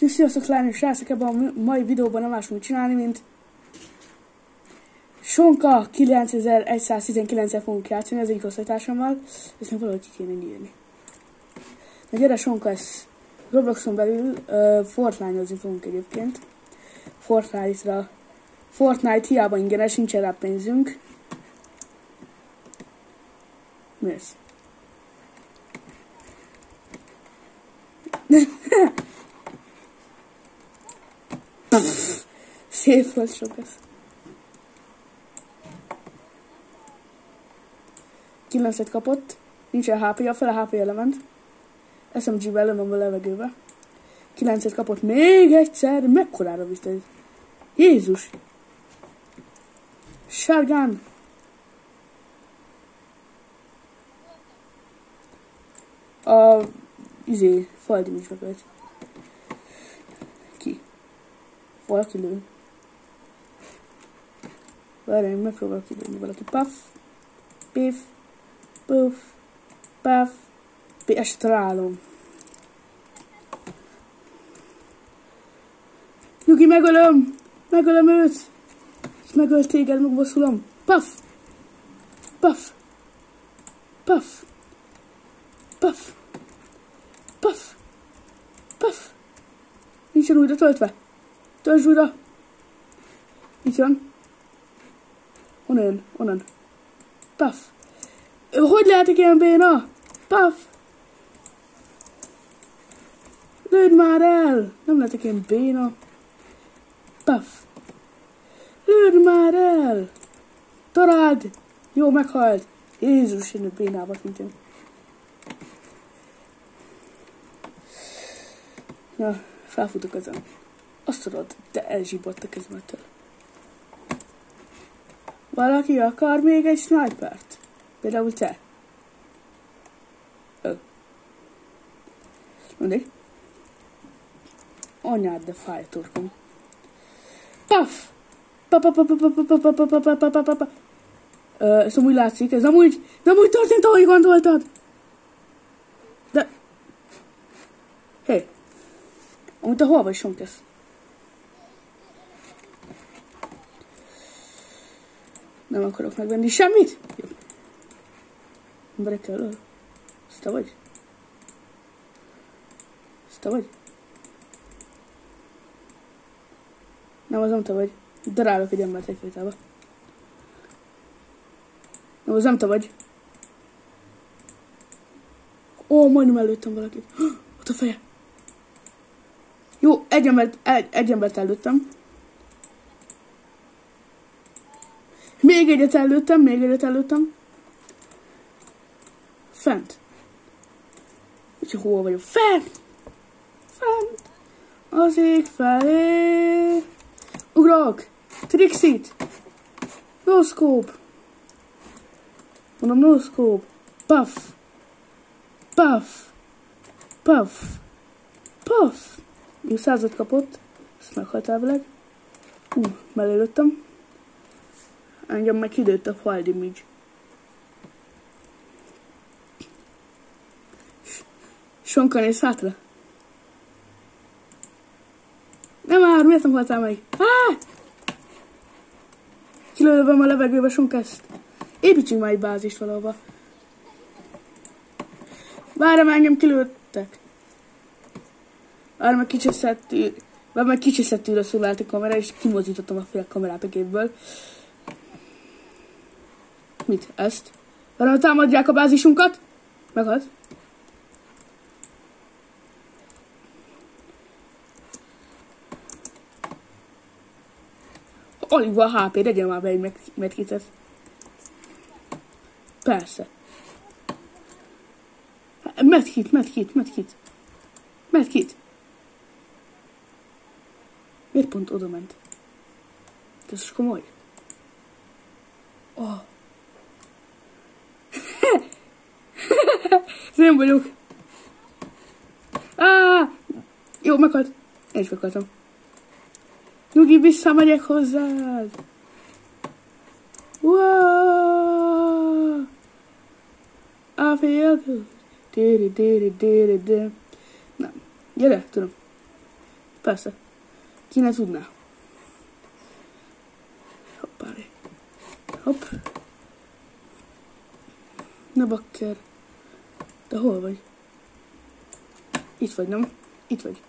Sziasztok lányok, srácok, ebben a mai videóban nem más mit csinálni, mint Sonka 9119-el fogunk játszani az egyik osztálytársammal, ezt még valahogy ki kéne írni. Na gyere Sonka, ezt Robloxon belül Fortnite-ozni fogunk egyébként. Fortnite hiába ingyenes, nincsen rá pénzünk. Mi ez? Szép volt sok ez. 9-et kapott, nincsen HP-ja, fele HP-ja lement. SMG-vel lövöm a levegőbe. 9-et kapott még egyszer, mekkorára visz ez? Jézus! Sárgán! Faldi is bekölt. Ki? Valaki lő. Várjál, megpróbálok kilőni valaki. Puff, piff, puff, puff, piff. Ezt találom. Nyugi, megölöm! Megölöm őt! És megölt téged, megbosszulom. Puff! Puff! Puff! Puff! Puff! Puff! Nincsen újra töltve. Töltsd újra. Itt van. Onnan, onnan. Puff. Hogy lehetek ilyen béna? Puff. Lőd már el. Nem lehetek ilyen béna. Puff. Lőd már el. Találd. Jó, meghalt. Jézus, én bénávat, mint én. Na, felfutok ezen. Azt tudod, de elzsibott a kezemetől. Valaki akar még egy snipert? Például te. Mindegy. Anyád, de fáj a torkom. Puff! Ez amúgy látszik, ez amúgy történt, ahogy gondoltad. De... Hé! Amúgy te hol vagy, Sonkesz? Nem akarok megvenni semmit? Jó. Emberekkel öl. Ez te vagy? Ez te vagy? Nem, az nem te vagy. Darálok egy embert egyfajtába. Nem, az nem te vagy. Ó, majdnem előttem valakit. Ott a feje. Jó, egy embert előttem. Még egyet előttem. Fent. Úgyhogy hol vagyok? Fent! Az ég felé. Ugrok! Trixit! No scope! Mondom, no scope! Puff! Jó, 100-at kapott. Ezt meghalt elvileg. Mellé lőttem. Engem meg kidőtt a Faldi Midge. Sonka, nézz hátra. Nem már, miért nem haltál meg? Kilövöm a levegőbe, Sonka, ezt. Építsünk már egy bázist valahova. Várj, engem kilőttek. Várj, meg kicseszettül szólalt a kamera, és kimozdítottam a fél kamerát a gépből. Mit? Ezt? Várj, támadják a bázisunkat? Meghalt. Alig van HP, legyen már be egy medkitet. Persze. Medkit. Miért pont oda ment? Ez is komoly. Oh. Ez én vagyok. Jó, meghalt. Én is meghaltam. Nyugi, visszamegyek hozzád. Wow. I feel good. Nem. Gyere, tudom. Persze. Ki ne tudná. Hoppáré. Hopp. Ne bakker. De hol vagy? Itt vagy, nem? Itt vagy.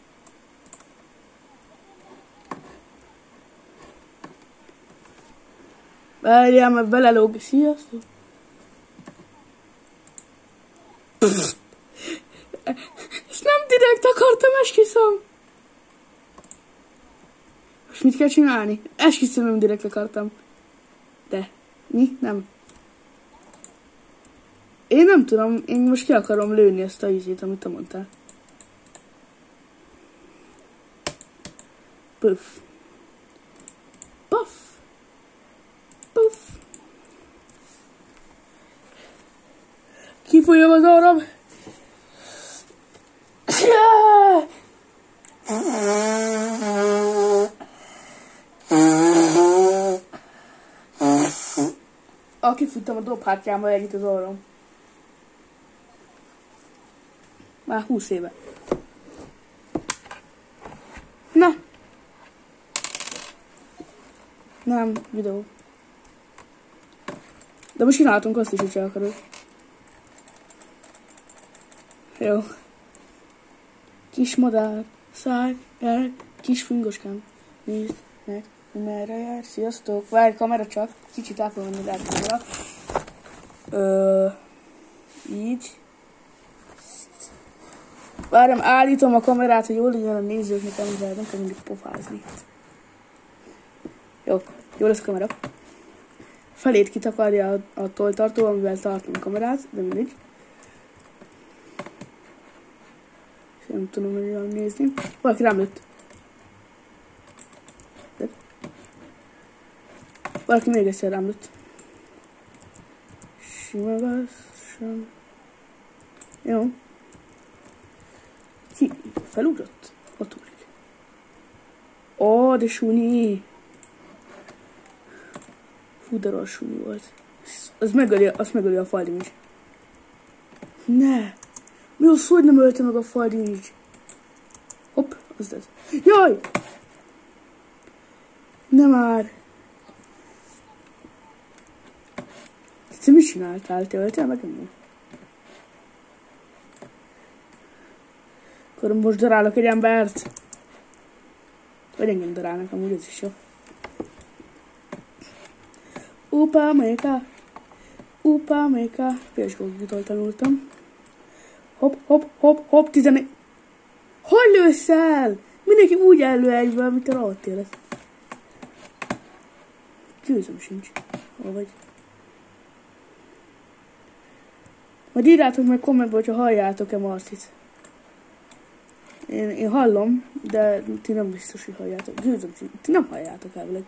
Várjál, mert belelóg. Sziasztok. És nem direkt akartam, esküszöm. Most mit kell csinálni? Esküszöm, nem direkt akartam. De. Mi? Nem. Én nem tudom, én most ki akarom lőni ezt a ízét, amit te mondtál. Puff. Puff. Puff. Kifolyom az orrom. Kifuttam a dobhártyámmal együtt az orrom. Már 20 éve. Na! Nem, videó. De most csináltunk azt is, hogy csak akarod. Jó. Kis madár, szállj el, kis fingoskám. Nézd meg, hogy merre jár. Sziasztok. Várj, kamera csak. Kicsit át fogom menni rá a kamera. Így. Várjam, állítom a kamerát, hogy jól legyen a nézőknek, amivel nem kell mindig pofázni. Jó lesz a kamera. Felét kitakarja a tolltartó, amivel tartom a kamerát, de mindig. Nem tudom, hogy jól nézni. Valaki rám lőtt. Valaki még egyszer rám lőtt. Sima lassan. Jó. Ki? Felugrott? Ott ugrik. Ó, de súnyi. Fú, de rossz súnyi volt. Azt megöli a Faldincs. Ne! Mi az, hogy nem ölte meg a Faldincs? Hopp, az ez. Jaj! Nem már! Te mit csináltál? Te öltél meg engem? Akkor most darálok egy embert. Vagy engem darálnak, amúgy ez is jó. Upa, méka. PS-gógitól tanultam. Hopp, 14. Hol lősz el? Mindenki úgy ellő egyben, amit a rohadt élet. Győzöm sincs. Hol vagy? Majd írjátok meg kommentbe, hogyha halljátok-e Marcit. Én hallom, de ti nem biztos, hogy halljátok. Győzöm sincs. Ti nem halljátok elvileg.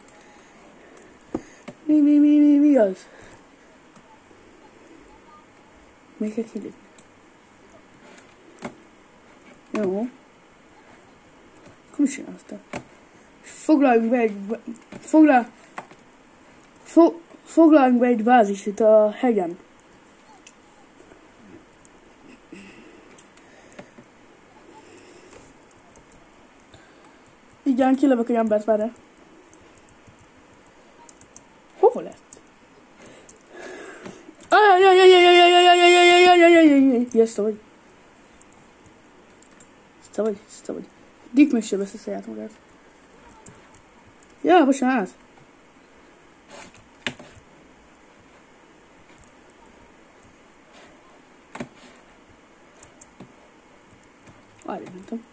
Mi az? Még kell kilépni. Jó. Akkor mit csináltál? Foglaljunk be egy bázist itt a hegyen. Igen, kilövök egy embert, várj. Hova lett? Ezt vagy. Ezt vagy. Dick még sem vesz a saját magát. Ja, bocsánat. Várj, mondtam.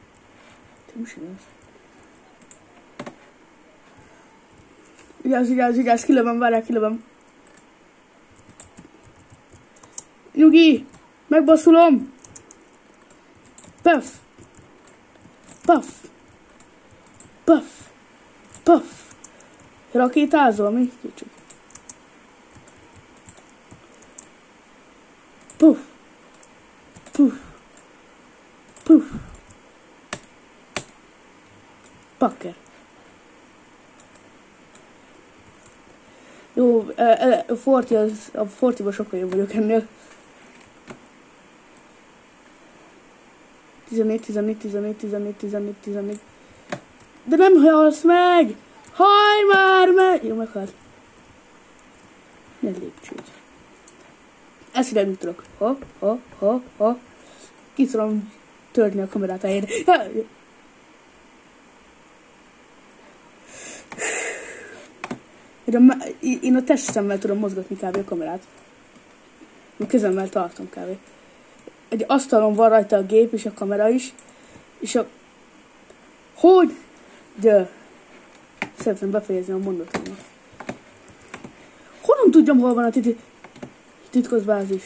Te most csinálsz. Vigyázz, kilövöm, várjál, kilövöm. Nyugi! Megbaszulom! Puff! Rakétázol, mi? Kicsit. Puff! Pakker. Jó, a Fortiba sokkal jobb vagyok ennél. 14. De nem halsz meg! Hajj már meg! Jó, meghalt. Ne lépcsőt. Ezt ide mit tudok. Ha. Ki tudom törni a kamerát helyén. Én a testemmel tudom mozgatni kb. A kamerát. A kezemmel tartom kb. Egy asztalon van rajta a gép és a kamera is. És a... Hogy? De... Szeretném befejezni a mondatomat. Honnan tudjam, hol van a titkos bázis?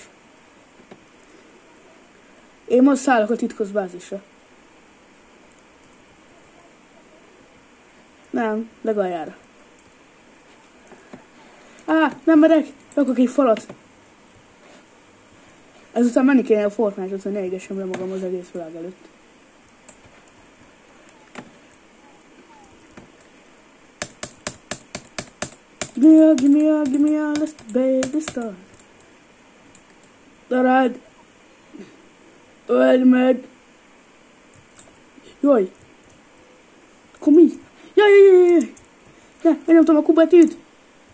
Én most szállok a titkos bázisra. Nem, legaljára. Nem merek, rakok egy falat. Ezután menni kéne a Fortnite-ot, hogy ne égessem le magam az egész világ előtt. Give me a, let's baby start. Daráld! Öld meg! Jaj! Akkor mi? Jaj! Ne nyomtam a kubetűt!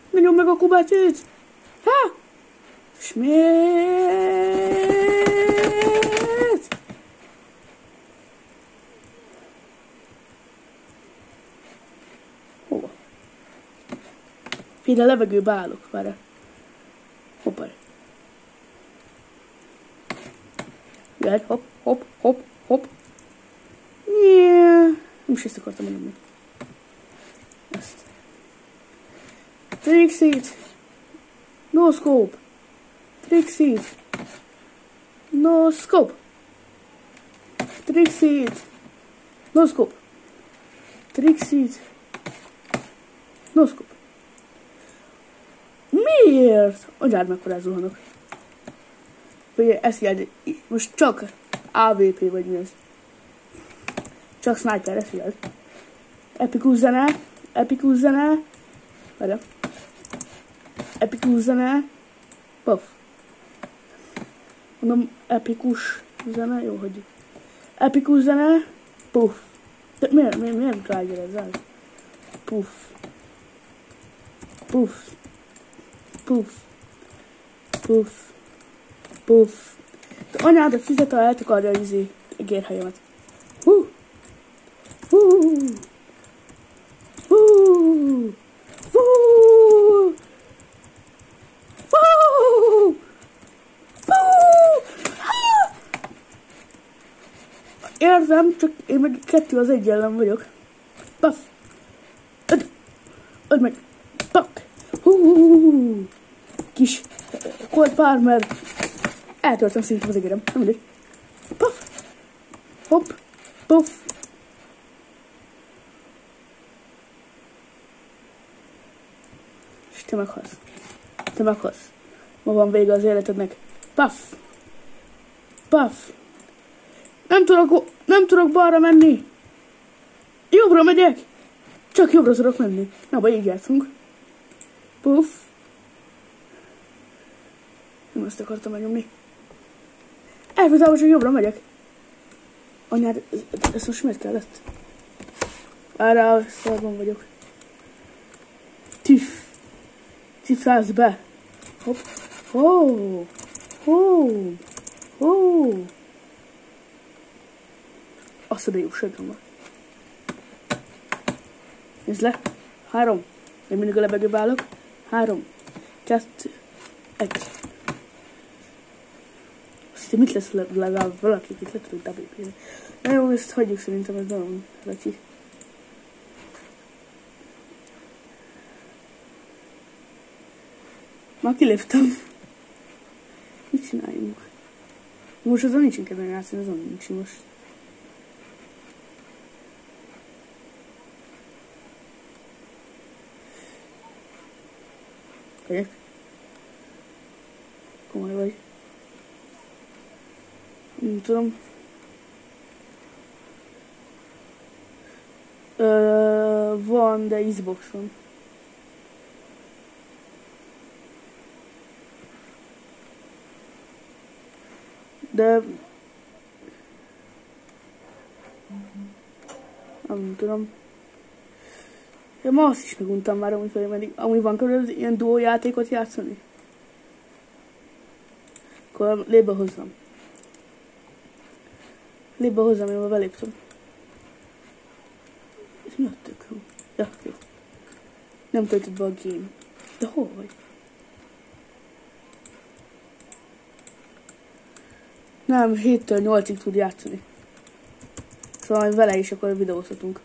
Ne nyom meg a kubetűt! Ha! És miért? Hova? Féle levegőbe állok, várj. Hoppá. Jöhet, hopp. Yeah. Nem is ezt akartam mondani. Ezt. Trixit. No scope. Trixit. No scope. Trixit. No scope. Trixit. No scope. Miért? Anyád mekkora zuhanok. Vagy ezt jelent, most csak AVP vagy mi ez? Csak sniper, ezt jelent. Epikus zene. Várja. Epikus zene. Puff. Mondom, epikus zene, jó, hagyjuk. Epikus zene. Puff. De miért drágér ez? Puff. De anyád a fizet, ha eltakarja a gérhelyemet. Érzem, csak én meg 2 az 1 ellen vagyok. Puff. Öld meg. Pak. Kis Colt Farmer. Eltörtem szinte az egérem. Nem mindegy. Puff. Hopp. Puff. És te meghalsz. Ma van vége az életednek. Puff. Nem tudok balra menni. Jobbra megyek. Csak jobbra tudok menni. Na, ba így játszunk. Puff. Nem azt akartam megnyomni. Elvitából csak jobbra megyek. Anyád, ez most miért kellett? Arra szarban vagyok. Tifász be. Hopp. Azt a jó segem van. Nézd le. 3. Én mindig a levegőbe állok. 3, 2, 1. Azt mit lesz legalább valaki, itt le tudunk dabépélni. Na jó, ezt hagyjuk, szerintem ez nagyon racsi. Már kiléptem. Mit csináljunk? Most azon nincs kedven játszani, azon nincs most. Megyek. Komoly vagy. Nem tudom. Van, de Xboxon. De... Nem tudom. Ja, ma azt is meguntam már, amúgy van körül ilyen duó játékot játszani. Akkor lébe hozzam. Lébe hozzam, én beléptem. Ez mi a tök jó? Ja, jó. Nem töltött be a game. De hol vagy? Nem, 7-től 8-ig tud játszani. Szóval vele is akkor videózhatunk.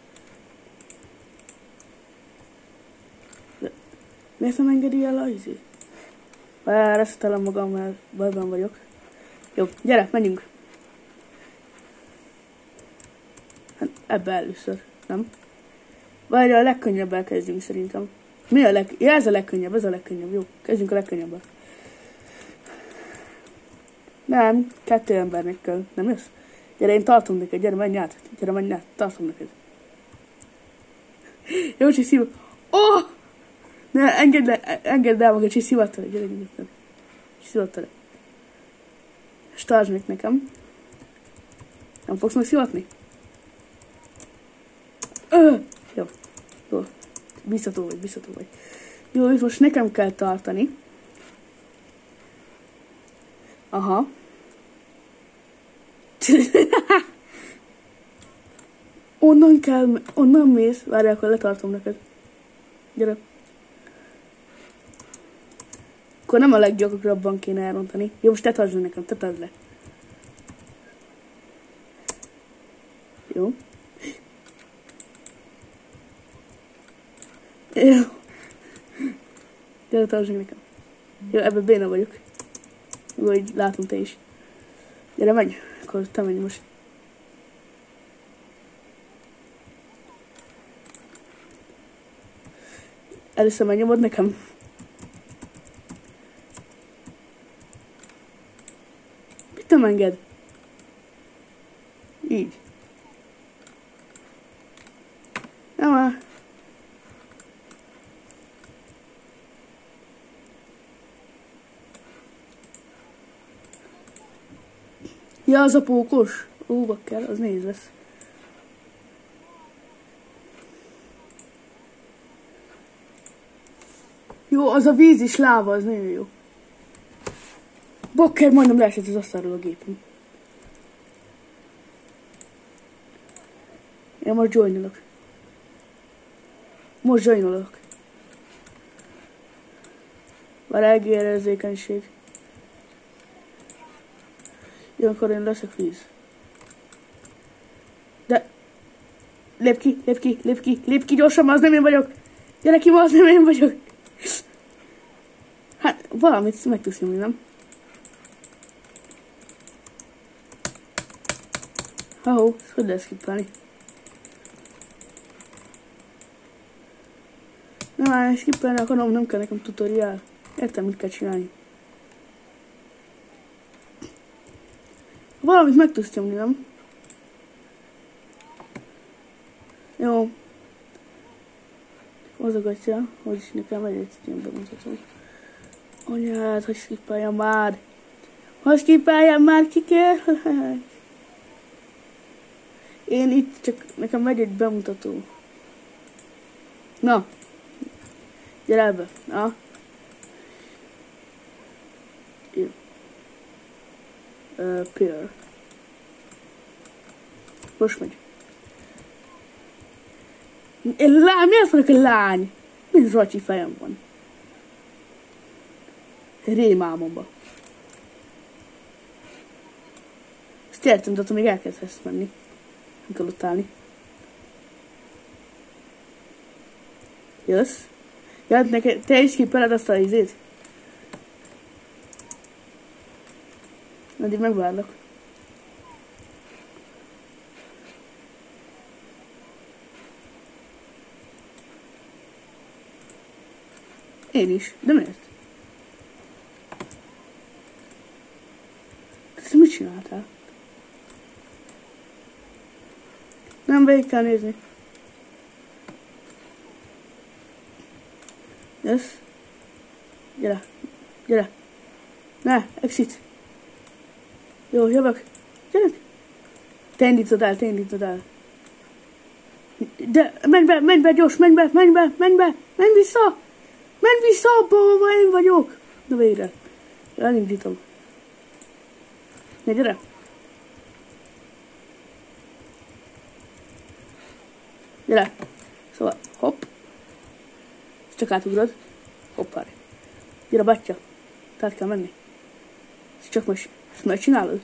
Miért nem engedi el a izé? Reszetelem magam, mert bajban vagyok. Jó, gyere, menjünk. Hát ebbe először, nem? Vagy a legkönnyebbel kezdjünk szerintem. Mi a ja, ez a legkönnyebb, ez a legkönnyebb. Jó, kezdjünk a legkönnyebbel. Nem, 2 embernek kell, nem jössz? Gyere, én tartom neked, gyere, menj át. Gyere, menj át, tartom neked. Jó, csak szív... Oh! Ne, engedd el magad, csak szivattad, gyere, nyugodtan. Szivattad. Startsd meg nekem. Nem fogsz meg szivatni? Jó. Jó. Biztató vagy. Jó, és most nekem kell tartani. Aha. Onnan mész. Várjál, akkor letartom neked. Gyere. Akkor nem a leggyakrabban kéne elrontani. Jó, most te tartsd nekem, te tartsd le. Jó. Jó. Gyere, tartsd nekem. Jó, ebben béna vagyok. Jó, így látom te is. Gyere, menj. Akkor te menj most. Először megnyomod nekem. Mit nem enged? Így. Nem már. Ja, az a pókos. Ó, bakker, az nehéz lesz. Jó, az a víz is láva, az nagyon jó. Bakker, majdnem leesett az asztalról a gépem. Én most joinolok. Már elgérérzékenység. Jó, akkor én leszek víz. De... Lép ki gyorsan, az nem én vagyok. Gyere ki, az nem én vagyok. Hát, valamit meg tudsz nyomni, nem? Ahó, hogy lehet skippelni? Nem, skippelni akarom, nem kell nekem tutoriál. Értem, mit kell csinálni. Valamit meg tudsz nyomni, nem? Jó. Hozogatja, hogy nekem egyet ilyen bemutatom. Anyád, hogy skippeljem már! Hogy skippeljem már, ki kell? Én itt csak, nekem megy egy bemutató. Na. Gyere ebbe. Na. Jó. Peer. Most megy. Miért vagyok egy lány? Mind racsi fejem van. Rémálmomba. Ezt értem, de még elkezdhetsz menni. Nem kell ott állni. Jössz? Ja, neked, te is skippeled azt a izét? Addig megvárlak. Én is, de miért? Ezt mit csináltál? Nem, végig kell nézni. Jössz? Gyere. Gyere. Ne, exit. Jó, jövök. Gyerek. Te indítod el. De menj be, gyors, menj vissza! Menj vissza abba, ahova én vagyok! Na végre. Elindítom. Ne, gyere! Gyere! Szóval, hopp. Csak átugrod. Hoppár. Gyere, bátyja. Tehát kell menni. Ezt csak most megcsinálod.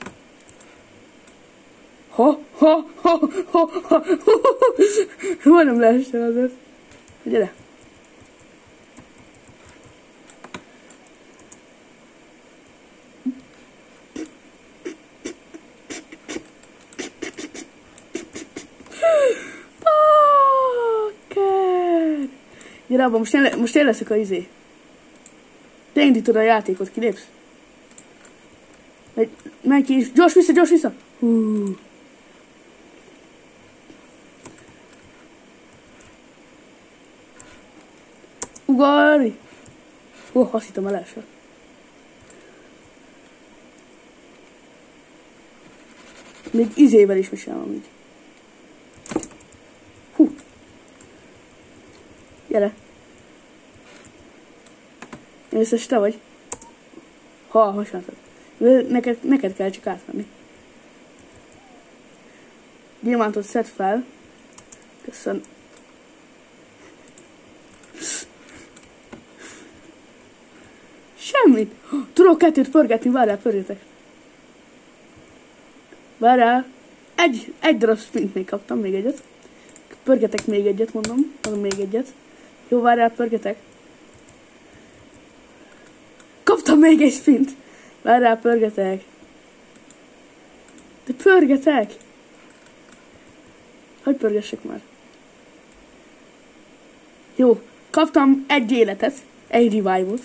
Majdnem leestem azért. Gyere. Gyere abba, most én leszek a izé. Te indítod a játékot, kilépsz. Menj ki is. Gyors vissza! Ugorj! Azt hittem elesve. Még izével is mesélem így. Gyere. Összes te vagy. Hasonlítod. Neked kell csak átmenni. Gyémántot szed fel. Köszön. Semmit. Tudok 2-t pörgetni, várjál, pörgetek. Várjál. Egy darab sprint még kaptam, még egyet. Pörgetek még egyet, mondom. Adom még egyet. Jó, várjál, pörgetek. Kaptam még egy sprint. Várjál, pörgetek. De pörgetek. Hogy pörgessek már? Jó, kaptam egy életet. Egy revive-ot.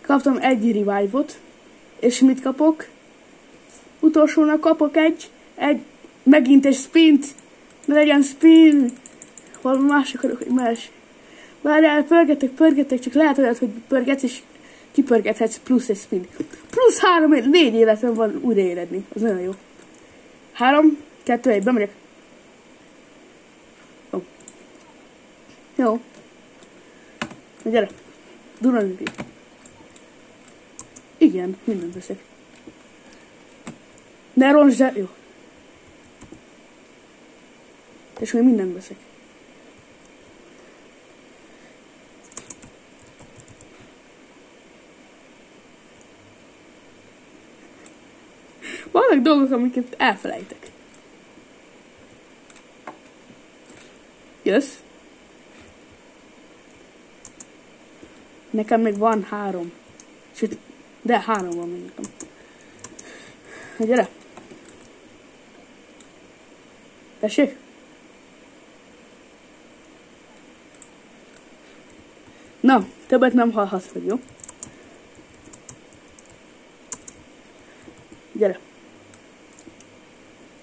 Kaptam egy revive-ot. És mit kapok? Utolsónak kapok megint egy sprint. Ne legyen spin. Valami más akarok, hogy más. Várjál, pörgetek, csak lehet olyat, hogy pörgetsz, és kipörgethetsz plusz egy spin. Plusz 4 életem van újraéledni. Az nagyon jó. 3, 2, 1, bemegyek. Jó. Jó. Na gyere. Durranünk itt. Igen, mindent veszek. Ne roncsd el. Jó. És még mindent veszek. Vannak dolgok, amiket elfelejtek. Jössz? Nekem még van 3. Sőt, de 3 van még nekem. Na gyere! Tessék? Na, többet nem hallhatsz, hogy jó? Gyere!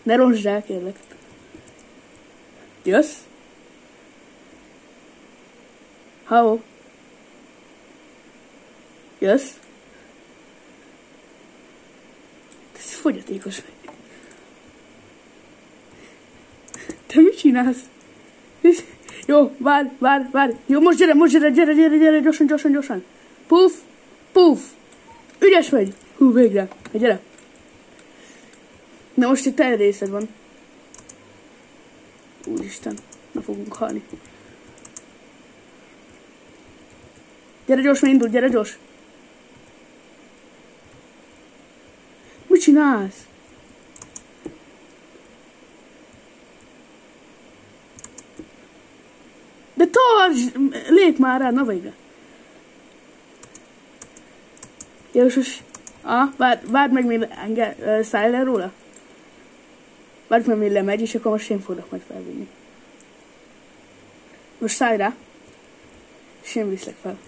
Ne roncsd el, kérlek. Jössz? How? Jössz? Ez fogyatékos vagy. Te mit csinálsz? Jó, várj. Jó, most gyere, gyorsan. Puff. Ügyes vagy. Hú, végre. Gyere. Na most itt te részed van. Úristen, na fogunk halni. Gyere gyors, mert indul, gyere gyors. Mit csinálsz? De tartsd! Lép már rá, na végre. Jézus, várd meg, még szállj le róla. Várj meg, még lemegy, és akkor most én fogok majd felvinni. Most szállj rá, és én viszlek fel.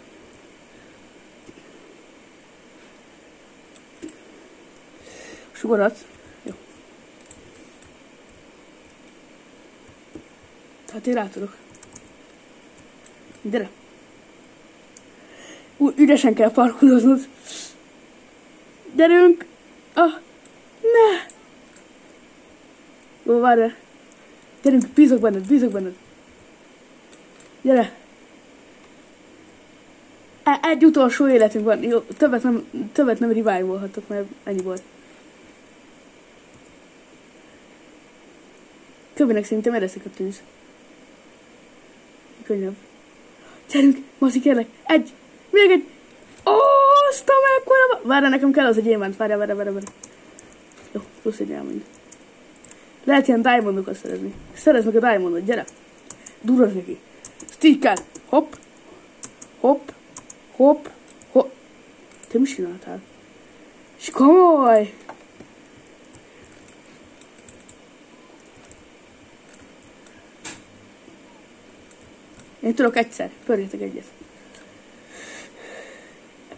Sugaradsz? Jó. Tehát én rá tudok. Gyere. Ügyesen kell parkoloznod. Gyerünk! Ne! Jó, várj. Gyerünk, bízok benned, bízok benned. Gyere. Egy utolsó életünk van. Jó, többet nem revive-olhatok, mert ennyi volt. Köbbinek szerintem ereszik a tűz. Könnyebb. Gyerünk, Maszi, kérlek. Még egy. Azt a mekkora. Várj, nekem kell az a gyémánt. Várj. Jó, plusz egy diamond. Lehet ilyen diamondokat szerezni. Szerezd meg a diamondot, gyere. Durrasd neki. Stickkel. Hopp. Te mit csináltál? És komoly! Én tudok egyszer. Pörgjetek egyet.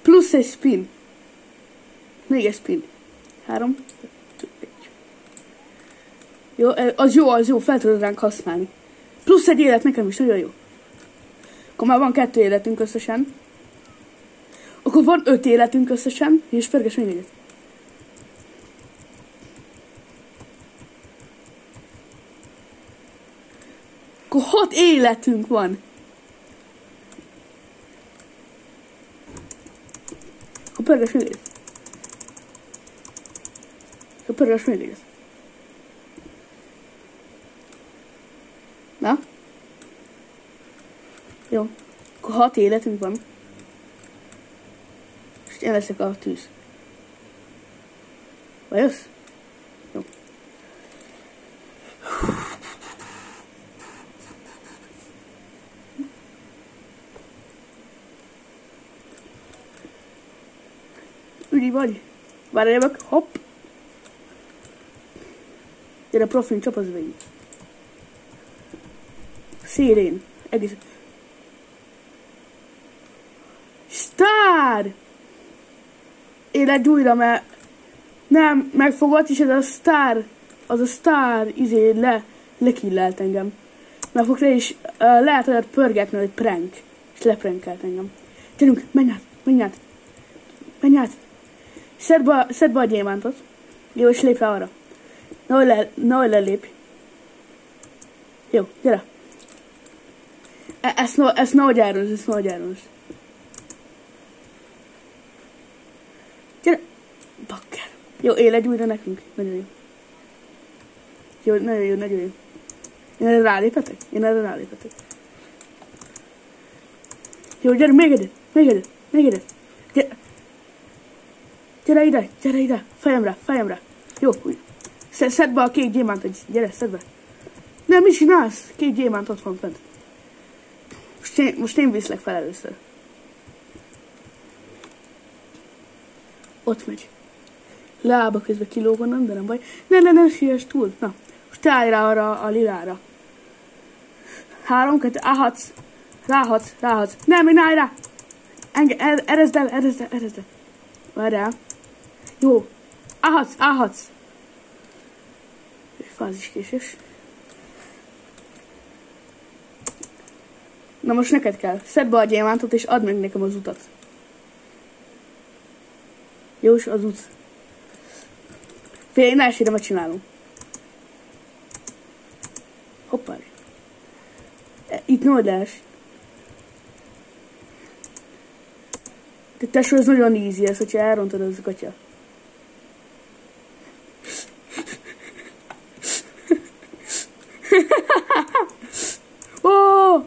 Plusz egy spin. Még egy spin. 3, 2, 1. Jó, az jó, fel tudod ránk használni. Plusz egy élet nekem is, nagyon jó. Akkor már van 2 életünk összesen. Akkor van 5 életünk összesen, és pörges még egyet. Akkor 6 életünk van. Akkor pörges még egyet. Na? Jó. Akkor 6 életünk van. És én leszek a tűz. Vajössz? Jó. Ügyi vagy. Várj, jövök. Hopp. Gyere, profin, csapazz végig. Szélén. Egész. Sztár! Élet újra, mert nem megfogott, és ez a sztár, lekillelt engem. Megfogta, és lehet olyat pörgetni, hogy prank. És leprankelt engem. Gyerünk, menj át. Szedd be a gyémántot. Jó, és lépj rá arra. Nehogy lelépj. Jó, gyere. Ezt nehogy elrontsd. Gyere. Bakker. Jó, éledj újra nekünk. Nagyon jó. Nagyon jó. Én erre rálépetek? Jó, gyere, még egyet. Gyere ide. Fejemre. Jó, úgy. Szedd be a kék gyémántot. Gyere, szedd be. Nem, mit csinálsz? Kék gyémánt ott van fent. Most én viszlek fel először. Ott megy. Lába közben kilóg onnan, de nem baj. Ne siess túl. Na, most te állj rá arra a lilára. 3, 2, ráhatsz. Nem, még ne állj rá. Erezd el. Várjál. Jó. Állhatsz. Fáziskésés. Na most neked kell. Szedd be a gyémántot, és add meg nekem az utat. Jó, és az út. Félj, én elsőre megcsinálom. Hoppá. Itt nagy lees. Te tesó, ez nagyon easy ez, hogyha elrontod az gatya. Oh!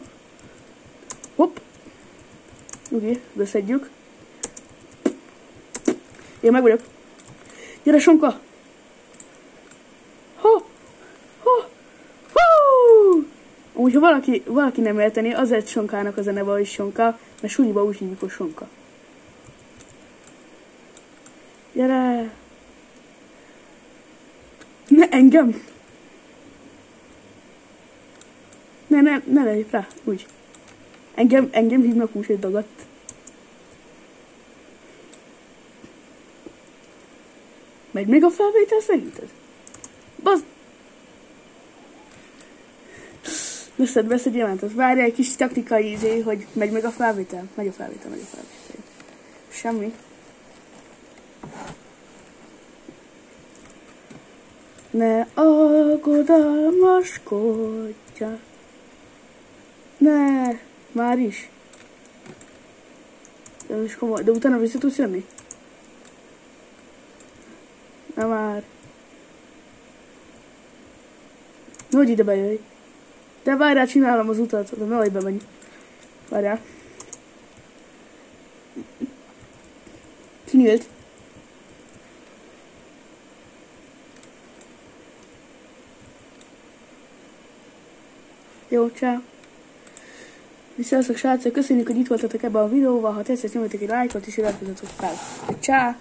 Hopp. Oké, beszedjük. Én meg vagyok. Gyere, Sonka! Amúgy, ha valaki nem érteni, azért Sonkának az a neve is Sonka, mert súlyiba úgy hívjuk, hogy Sonka. Gyere! Ne, engem! Ne legyek rá, úgy. Engem hívnak úgy, hogy dagadt. Megy még a felvétel szerinted? Bazd! Veszed gyémántot. Várj egy kis taktikai izé, hogy megy meg a felvétel. Megy a felvétel. Semmi. Ne aggodalmaskodjál. Ne, már is. De most komoly, de utána vissza tudsz jönni? Na már. Hogy ide bejöjj. De várjál, csinálom az utat, de nehogy bemenj. Várjál. Kinyílt. Jó, ciao. Sziasztok srácok, köszönjük, hogy itt voltatok ebben a videóval, ha tetszett, nyomjatok egy lájkot és iratkozzatok fel. Ciao.